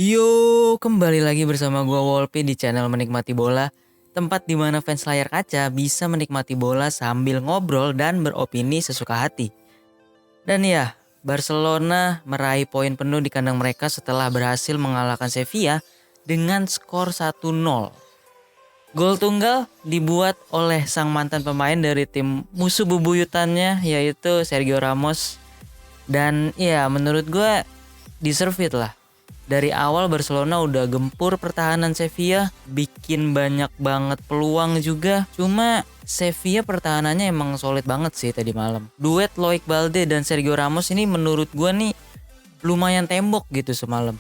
Yo, kembali lagi bersama gua Wolpi di channel Menikmati Bola, tempat di mana fans layar kaca bisa menikmati bola sambil ngobrol dan beropini sesuka hati. Dan ya, Barcelona meraih poin penuh di kandang mereka setelah berhasil mengalahkan Sevilla dengan skor 1-0. Gol tunggal dibuat oleh sang mantan pemain dari tim musuh bebuyutannya yaitu Sergio Ramos. Dan ya menurut gue deserve it lah. Dari awal Barcelona udah gempur pertahanan Sevilla, bikin banyak banget peluang juga. Cuma Sevilla pertahanannya emang solid banget sih tadi malam. Duet Loic Balde dan Sergio Ramos ini menurut gue nih lumayan tembok gitu semalam.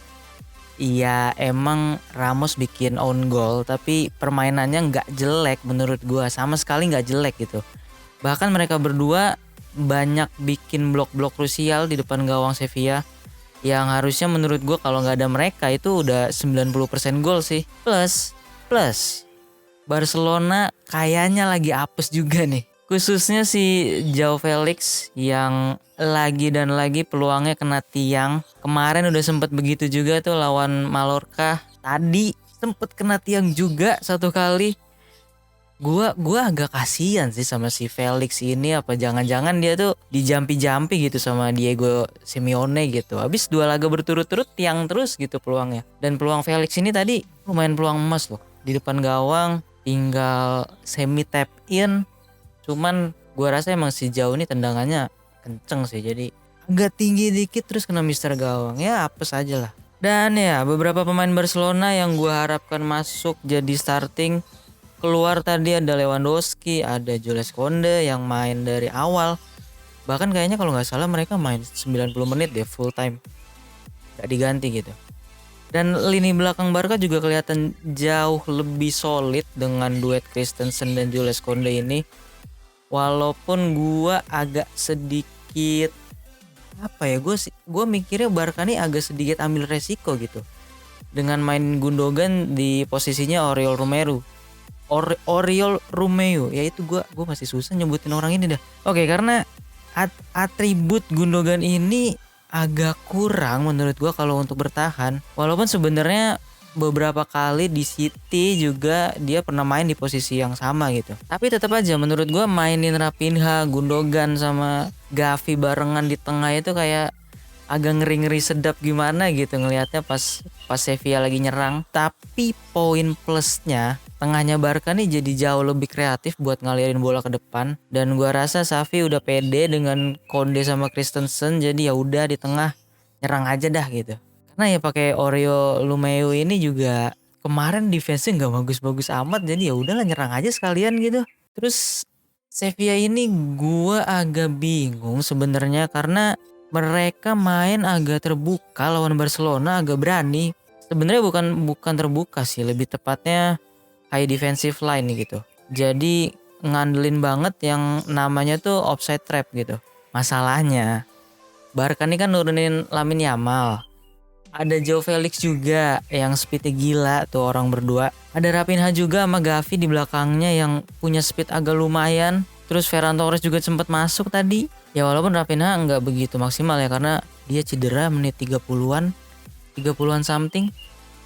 Iya emang Ramos bikin own goal tapi permainannya nggak jelek menurut gue, sama sekali nggak jelek gitu. Bahkan mereka berdua banyak bikin blok-blok krusial di depan gawang Sevilla yang harusnya menurut gue kalau nggak ada mereka itu udah 90% gol sih. Plus Barcelona kayaknya lagi apes juga nih. Khususnya si Joao Felix yang lagi dan lagi peluangnya kena tiang. Kemarin udah sempet begitu juga tuh lawan Mallorca. Tadi sempet kena tiang juga satu kali. Gua agak kasihan sih sama si Felix ini, apa jangan-jangan dia tuh dijampi-jampi gitu sama Diego Simeone gitu. Habis 2 laga berturut-turut tiang terus gitu peluangnya. Dan peluang Felix ini tadi lumayan peluang emas loh. Di depan gawang tinggal semi tap in. Cuman gua rasa emang si Jauh ini tendangannya kenceng sih, jadi agak tinggi dikit terus kena Mister Gawang. Ya apes aja lah. Dan ya beberapa pemain Barcelona yang gua harapkan masuk jadi starting keluar tadi ada Lewandowski, ada Jules Kounde yang main dari awal. Bahkan kayaknya kalau nggak salah mereka main 90 menit deh full time. Gak diganti gitu. Dan lini belakang Barca juga kelihatan jauh lebih solid dengan duet Christensen dan Jules Kounde ini. Walaupun gua agak sedikit apa ya, gue mikirnya Barca nih agak sedikit ambil resiko gitu dengan main Gundogan di posisinya Oriol Romeu. Oriol Romeu, ya itu gue masih susah nyebutin orang ini dah. Oke, karena atribut Gundogan ini agak kurang menurut gue kalau untuk bertahan. Walaupun sebenarnya beberapa kali di City juga dia pernah main di posisi yang sama gitu. Tapi tetap aja menurut gue mainin Raphinha, Gundogan sama Gavi barengan di tengah itu kayak agak ngeri-ngeri sedap gimana gitu ngelihatnya pas Sevilla lagi nyerang. Tapi poin plusnya tengahnya Barca nih jadi jauh lebih kreatif buat ngalirin bola ke depan, dan gua rasa Xavi udah pede dengan Kounde sama Christensen, jadi ya udah di tengah nyerang aja dah gitu. Karena ya pakai Oriol Romeu ini juga kemarin defense-nya nggak bagus-bagus amat, jadi ya udahlah nyerang aja sekalian gitu. Terus Sevilla ini gua agak bingung sebenarnya karena mereka main agak terbuka lawan Barcelona, agak berani. Sebenarnya bukan terbuka sih, lebih tepatnya high defensive line gitu. Jadi ngandelin banget yang namanya tuh offside trap gitu. Masalahnya Barca ini kan nurunin Lamine Yamal. Ada Joao Felix juga yang speednya gila tuh orang berdua. Ada Raphinha juga sama Gavi di belakangnya yang punya speed agak lumayan. Terus Ferran Torres juga sempat masuk tadi. Ya walaupun Raphinha nggak begitu maksimal ya karena dia cedera menit 30-an something.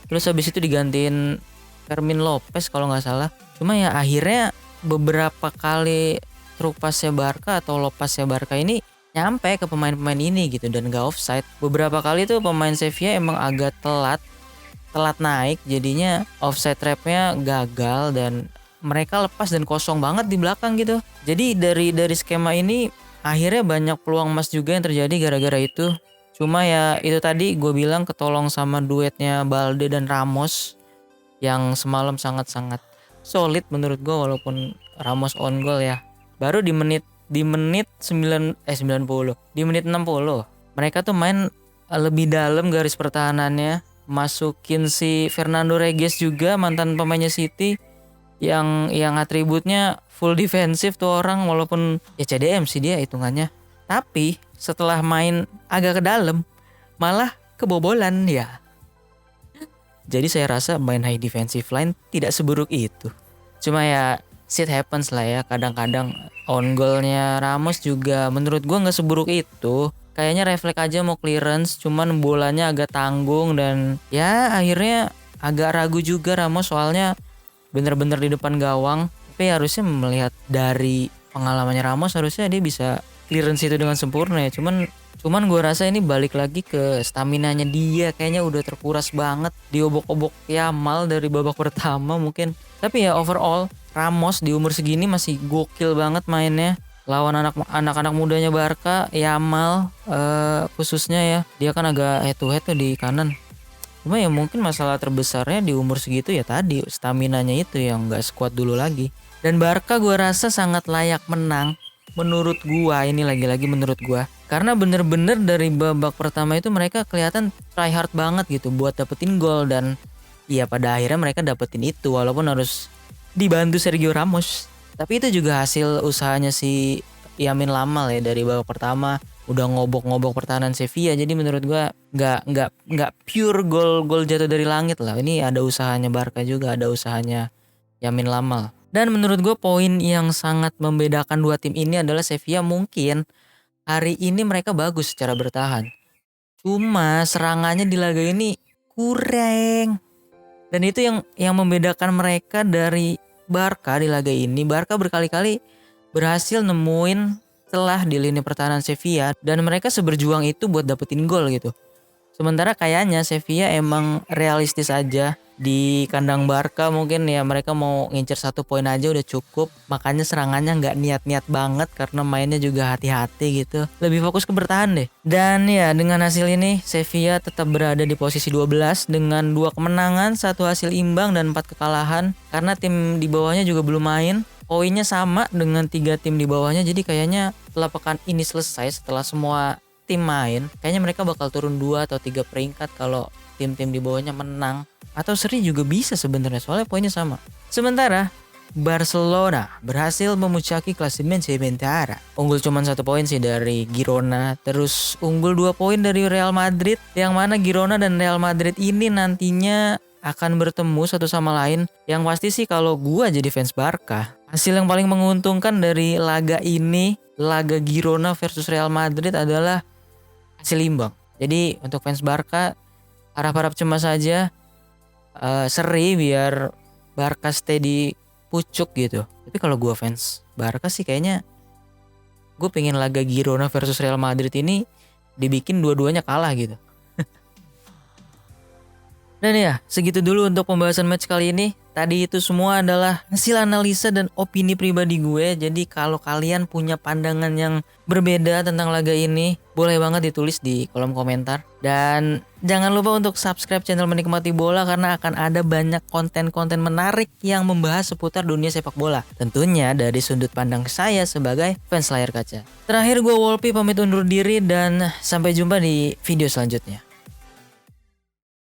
Terus habis itu digantiin Fermin Lopez kalau nggak salah. Cuma ya akhirnya beberapa kali truk pasnya Barca atau lopasnya Barca ini nyampe ke pemain-pemain ini gitu dan gak offside. Beberapa kali tuh pemain Sevilla emang agak telat naik, jadinya offside trapnya gagal dan mereka lepas dan kosong banget di belakang gitu. Jadi dari skema ini akhirnya banyak peluang emas juga yang terjadi gara-gara itu. Cuma ya itu tadi gue bilang ketolong sama duetnya Balde dan Ramos yang semalam sangat-sangat solid menurut gue, walaupun Ramos on goal ya. Baru di menit 90. Di menit 60 mereka tuh main lebih dalam garis pertahanannya, masukin si Fernando Regis juga mantan pemainnya City yang atributnya full defensif tuh orang, walaupun ya CDM sih dia hitungannya. Tapi setelah main agak ke dalam malah kebobolan ya. Jadi saya rasa main high defensive line tidak seburuk itu. Cuma ya shit happens lah ya, kadang-kadang on goalnya Ramos juga menurut gua nggak seburuk itu. kayaknya refleks aja mau clearance, cuman bolanya agak tanggung dan ya akhirnya agak ragu juga Ramos soalnya bener-bener di depan gawang. Tapi harusnya melihat dari pengalamannya Ramos harusnya dia bisa clearance itu dengan sempurna ya. Cuman gue rasa ini balik lagi ke staminanya dia, kayaknya udah terkuras banget diobok-obok Yamal dari babak pertama mungkin. Tapi ya overall Ramos di umur segini masih gokil banget mainnya. Lawan anak-anak mudanya Barca, Yamal khususnya ya, dia kan agak head to head tuh di kanan. Cuma ya mungkin masalah terbesarnya di umur segitu ya tadi staminanya itu yang nggak sekuat dulu lagi. Dan Barca gue rasa sangat layak menang menurut gua, ini lagi-lagi menurut gua. Karena bener-bener dari babak pertama itu mereka kelihatan try hard banget gitu buat dapetin gol dan ya pada akhirnya mereka dapetin itu walaupun harus dibantu Sergio Ramos. Tapi itu juga hasil usahanya si Yamin Lamal ya dari babak pertama udah ngobok-ngobok pertahanan Sevilla. Jadi menurut gua nggak pure gol jatuh dari langit lah. Ini ada usahanya Barca juga, ada usahanya Yamin Lamal. Dan menurut gue poin yang sangat membedakan dua tim ini adalah Sevilla mungkin hari ini mereka bagus secara bertahan. Cuma serangannya di laga ini kurang. Dan itu yang membedakan mereka dari Barca di laga ini. Barca berkali-kali berhasil nemuin celah di lini pertahanan Sevilla dan mereka seberjuang itu buat dapetin gol gitu. Sementara kayaknya Sevilla emang realistis aja di kandang Barca, mungkin ya mereka mau ngincer 1 poin aja udah cukup. Makanya serangannya nggak niat-niat banget karena mainnya juga hati-hati gitu. Lebih fokus ke bertahan deh. Dan ya dengan hasil ini Sevilla tetap berada di posisi 12 dengan 2 kemenangan, 1 hasil imbang dan 4 kekalahan. Karena tim di bawahnya juga belum main. Poinnya sama dengan 3 tim di bawahnya. Jadi kayaknya setelah pekan ini selesai, setelah semua tim main, kayaknya mereka bakal turun 2 atau 3 peringkat kalau tim-tim di bawahnya menang. Atau seri juga bisa sebenarnya soalnya poinnya sama. Sementara Barcelona berhasil memuncaki klasemen sementara. Unggul cuma 1 poin sih dari Girona. Terus unggul 2 poin dari Real Madrid. Yang mana Girona dan Real Madrid ini nantinya akan bertemu satu sama lain. Yang pasti sih kalau gua jadi fans Barca, hasil yang paling menguntungkan dari laga ini, laga Girona versus Real Madrid adalah hasil imbang. Jadi untuk fans Barca harap-harap cemas saja. Seri biar Barca stay di pucuk gitu. Tapi kalau gue fans Barca sih kayaknya gue pengen laga Girona versus Real Madrid ini dibikin dua-duanya kalah gitu. Dan ya segitu dulu untuk pembahasan match kali ini. Tadi itu semua adalah hasil analisa dan opini pribadi gue. Jadi kalau kalian punya pandangan yang berbeda tentang laga ini, boleh banget ditulis di kolom komentar. Dan jangan lupa untuk subscribe channel Menikmati Bola karena akan ada banyak konten-konten menarik yang membahas seputar dunia sepak bola. Tentunya dari sudut pandang saya sebagai fans layar kaca. Terakhir gue Wolpi pamit undur diri dan sampai jumpa di video selanjutnya.